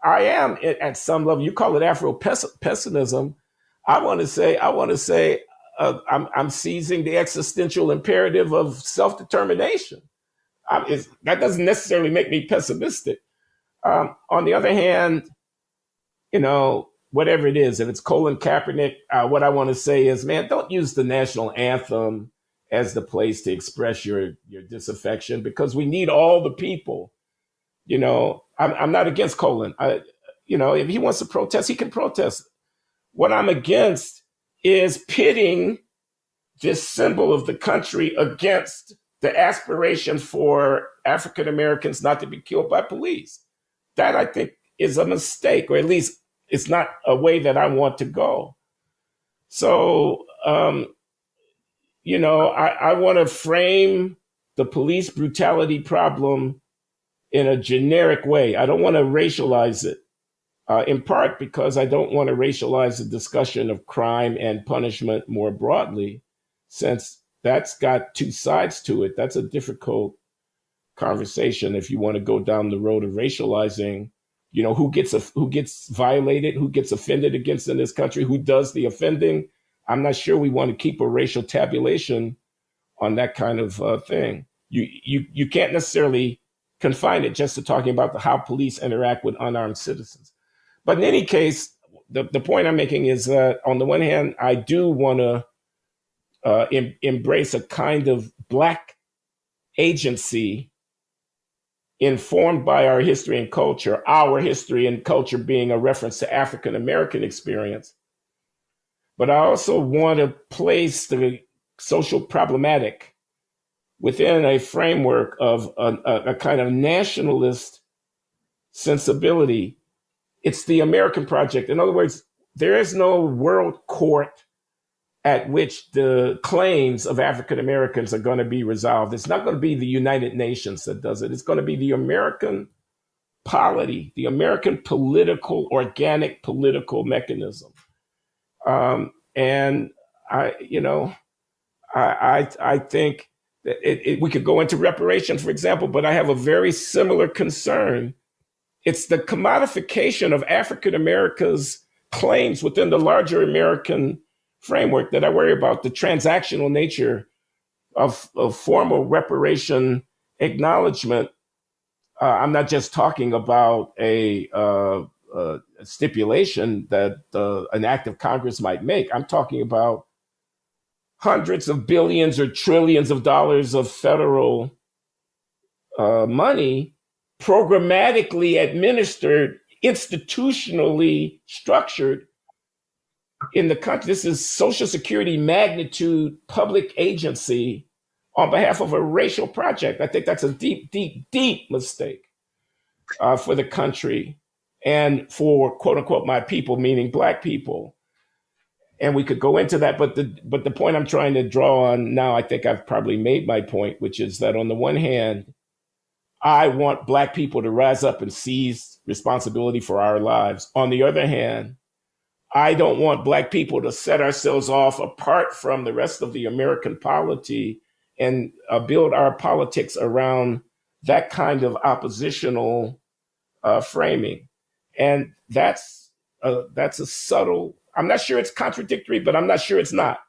I am at some level. You call it Afro pessimism. I'm seizing the existential imperative of self determination. That doesn't necessarily make me pessimistic. On the other hand, whatever it is, if it's Colin Kaepernick, what I want to say is, man, don't use the national anthem as the place to express your disaffection, because we need all the people. I'm not against Colin. If he wants to protest, he can protest. What I'm against is pitting this symbol of the country against the aspiration for African Americans not to be killed by police. That, I think, is a mistake, or at least it's not a way that I want to go. So, I want to frame the police brutality problem in a generic way. I don't want to racialize it, in part because I don't want to racialize the discussion of crime and punishment more broadly, since that's got two sides to it. That's a difficult conversation if you want to go down the road of racializing, who gets violated, who gets offended against in this country, who does the offending. I'm not sure we want to keep a racial tabulation on that kind of thing. You can't necessarily confine it just to talking about how police interact with unarmed citizens. But in any case, the point I'm making is that on the one hand, I do want to embrace a kind of Black agency informed by our history and culture, our history and culture being a reference to African American experience. But I also want to place the social problematic within a framework of a kind of nationalist sensibility. It's the American project. In other words, there is no world court at which the claims of African Americans are going to be resolved. It's not going to be the United Nations that does it. It's going to be the American polity, the American organic political mechanism. And I think that we could go into reparation, for example, but I have a very similar concern. It's the commodification of African America's claims within the larger American framework that I worry about, the transactional nature of formal reparation acknowledgement. I'm not just talking about a stipulation that an act of Congress might make. I'm talking about hundreds of billions or trillions of dollars of federal money programmatically administered, institutionally structured in the country. This is Social Security magnitude public agency on behalf of a racial project. I think that's a deep, deep, deep mistake for the country and for, quote unquote, my people, meaning Black people. And we could go into that, but the point I'm trying to draw on now, I think I've probably made my point, which is that on the one hand, I want Black people to rise up and seize responsibility for our lives. On the other hand, I don't want Black people to set ourselves off apart from the rest of the American polity and build our politics around that kind of oppositional framing. And that's a subtle, I'm not sure it's contradictory, but I'm not sure it's not.